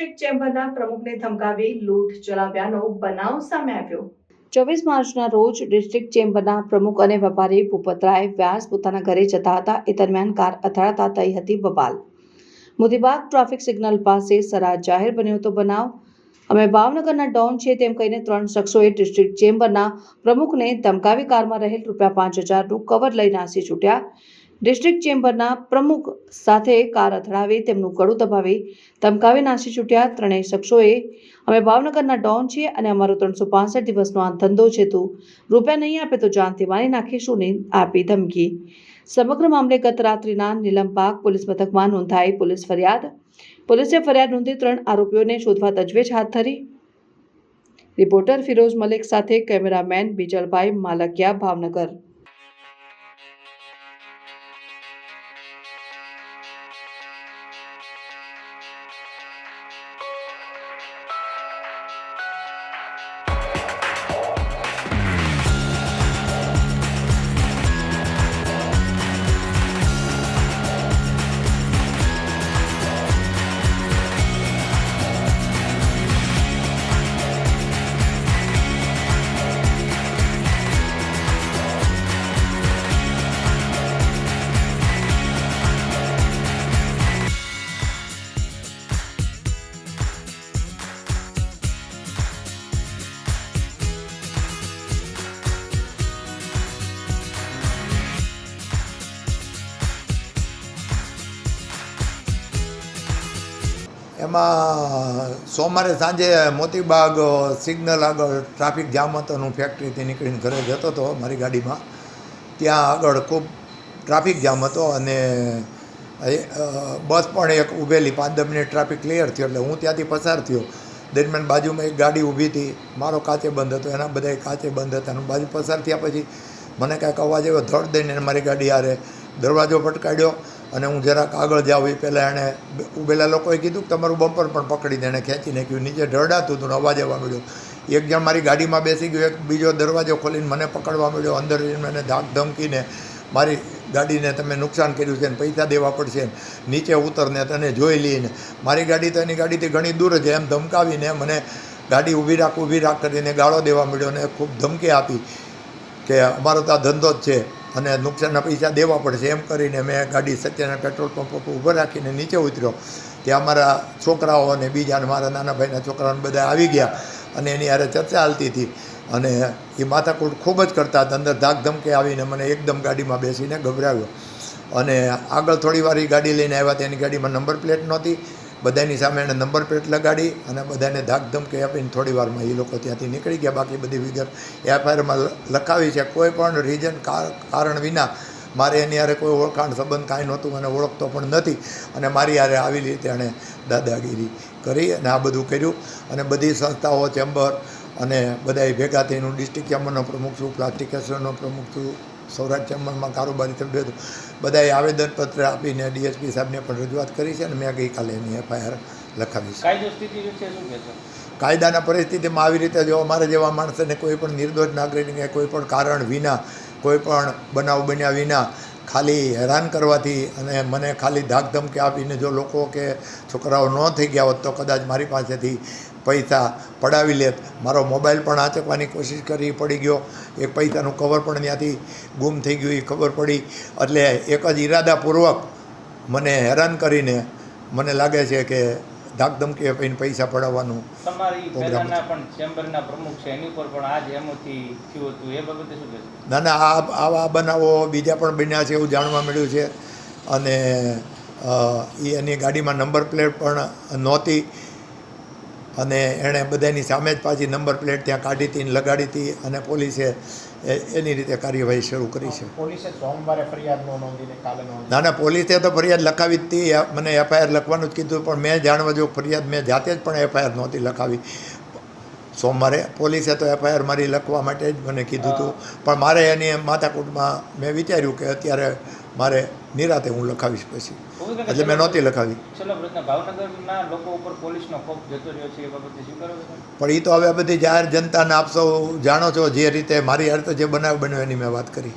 District ચેમ્બરના પ્રમુખને ધમકાવી લૂંટ ચલાવ્યાનો બનાવ સામે આવ્યો। 24 માર્ચના રોજ ડિસ્ટ્રિક્ટ ચેમ્બરના પ્રમુખ અને વેપારી ભૂપતરાય વ્યાસ પોતાના ઘરે જતા હતા। એ દરમિયાન કાર અથડાતા થઈ હતી બબાલ। મોતીબાગ ટ્રાફિક સિગ્નલ પાસે સરા જાહેર બન્યો હતો બનાવ। અમે ભાવનગરના ડોન છે તેમ કહીને 3 શખ્સોએ ડિસ્ટ્રિક્ટ ચેમ્બરના પ્રમુખને ધમકાવી કારમાં રહેલ ₹5,000નું કવર લઈ નાસી છૂટ્યા। ડિસ્ટ્રિક્ટ ચેમ્બરના પ્રમુખ સાથે કાર અથડાવી તેમનું ગળું દબાવી ધમકાવી નાસી છૂટ્યા। ત્રણેય શખ્સોએ અમે ભાવનગરના ડોન છીએ અને અમારો 365 દિવસનો આ ધંધો છે, તું રૂપિયા નહીં આપે તો જાનથી મારી નાખીશું ને આપી ધમકી। સમગ્ર મામલે ગત રાત્રિના નીલમબાગ પોલીસ મથકમાં નોંધાઈ પોલીસ ફરિયાદ। પોલીસે ફરિયાદ નોંધી 3 આરોપીઓને શોધવા તજવીજ હાથ ધરી। રિપોર્ટર ફિરોઝ મલિક સાથે કેમેરામેન બીજલભાઈ માલકિયા, ભાવનગર। એમાં સોમવારે સાંજે મોતીબાગ સિગ્નલ આગળ ટ્રાફિક જામ હતો। હું ફેક્ટરીથી નીકળીને ઘરે જતો હતો મારી ગાડીમાં। ત્યાં આગળ ખૂબ ટ્રાફિક જામ હતો અને બસ પણ એક ઊભેલી 5-10 મિનિટ ટ્રાફિક ક્લિયર થયો એટલે હું ત્યાંથી પસાર થયો। દરમિયાન બાજુમાં એક ગાડી ઊભી હતી, મારો કાચે બંધ હતો, એના બધા કાચે બંધ હતા। હું બાજુ પસાર થયા પછી મને કાંઈક અવાજ આવ્યો, ધડ દઈને મારી ગાડી હારે દરવાજો પટકાડ્યો અને હું જરાક આગળ જાઉં એ પહેલાં એણે ઊભેલા લોકોએ કીધું કે તમારું બમ્પર પણ પકડીને એણે ખેંચી નાખ્યું। નીચે ઢળડાતું હતું, અવાજ આવવા મળ્યો। એક જણ મારી ગાડીમાં બેસી ગયો, એક બીજો દરવાજો ખોલીને મને પકડવા મળ્યો। અંદર મને ધાક ધમકીને મારી ગાડીને તમે નુકસાન કર્યું છે ને પૈસા દેવા પડશે, નીચે ઉતરને તને જોઈ લઈને। મારી ગાડી તો એની ગાડીથી ઘણી દૂર છે એમ ધમકાવીને મને ગાડી ઊભી રાખ કરીને ગાળો દેવા મળ્યો અને ખૂબ ધમકી આપી કે અમારો તો આ ધંધો જ છે અને નુકસાનના પૈસા દેવા પડશે એમ કરીને મેં ગાડી સત્યના પેટ્રોલ પંપ ઉપર ઊભો રાખીને નીચે ઉતર્યો। ત્યાં મારા છોકરાઓ અને બીજા મારા નાના ભાઈના છોકરાઓને બધા આવી ગયા અને એની હારે ચર્ચા ચાલતી હતી અને એ માથાકૂટ ખૂબ જ કરતા હતા। અંદર ધાક ધમકે આવીને મને એકદમ ગાડીમાં બેસીને ગભરાવ્યો અને આગળ થોડી વાર એ ગાડી લઈને આવ્યા। તેની ગાડીમાં નંબર પ્લેટ નહોતી, બધાની સામે એણે નંબર પ્લેટ લગાડી અને બધાને ધાક ધમકી આપીને થોડી વારમાં એ લોકો ત્યાંથી નીકળી ગયા। બાકી બધી વિગત એફઆઈઆરમાં લખાવી છે। કોઈ પણ રીઝન કારણ વિના મારે એની હારે કોઈ ઓળખાણ સંબંધ કાંઈ નહોતું, મને ઓળખતો પણ નથી અને મારી હારે આવી રીતે એણે દાદાગીરી કરી અને આ બધું કર્યું। અને બધી સંસ્થાઓ, ચેમ્બર અને બધાએ ભેગા થઈને હું ડિસ્ટ્રિક્ટ ચેમ્બરનો પ્રમુખ છું, પ્લાસ્ટિક એસોસિએશનનો પ્રમુખ છું, સૌરાષ્ટ્ર ચેમ્બરમાં કારોબારી સભ્ય હતું। બધાએ આવેદનપત્ર આપીને ડીએસપી સાહેબને પણ રજૂઆત કરી છે અને મેં ગઈકાલે એની એફઆઈઆર લખાવી છે। કાયદાના પરિસ્થિતિમાં આવી રીતે જો અમારે જેવા માણસોને કોઈ પણ નિર્દોષ નાગરિકને કોઈ પણ કારણ વિના, કોઈ પણ બનાવ બન્યા વિના ખાલી હેરાન કરવાથી અને મને ખાલી ધાક ધમકી આપીને જો લોકો કે છોકરાઓ ન થઈ ગયા હોત તો કદાચ મારી પાસેથી પૈસા પડાવી લેત। મારો મોબાઈલ પણ આંચકવાની કોશિશ કરી, પડી ગયો। એક પૈસાનું કવર પણ ત્યાંથી ગુમ થઈ ગયું એ ખબર પડી। એટલે એક જ ઈરાદાપૂર્વક મને હેરાન કરીને મને લાગે છે કે ધાક ધમકી આપીને પૈસા પડાવવાનું પ્રોગ્રામ। ના ના, આવા બનાવો બીજા પણ બન્યા છે એવું જાણવા મળ્યું છે અને એની ગાડીમાં નંબર પ્લેટ પણ નહોતી અને એણે બધાની સામે જ પાછી નંબર પ્લેટ ત્યાં કાઢી હતી, લગાડી હતી અને પોલીસે એની રીતે કાર્યવાહી શરૂ કરી છે। પોલીસે સોમવારે ફરિયાદ નોંધીને કાલે ના ના, પોલીસે તો ફરિયાદ લખાવી જ હતી, મને એફઆઈઆર લખવાનું જ કીધું પણ મેં જાણવા જો ફરિયાદ મેં જાતે જ પણ એફઆઈઆર નહોતી લખાવી સોમવારે। પોલીસે તો એફઆઈઆર મારી લખવા માટે જ મને કીધું હતું પણ મારે એની માથાકૂટમાં મેં વિચાર્યું કે અત્યારે મારે નિરાતે હું લખાવીશ પછી, એટલે મેં નહોતી લખાવી। પણ એ તો હવે બધી જાહેર જનતાને આપ સૌ જાણો છો, જે રીતે મારી હારે તો જે બનાવ બન્યો એની મેં વાત કરી।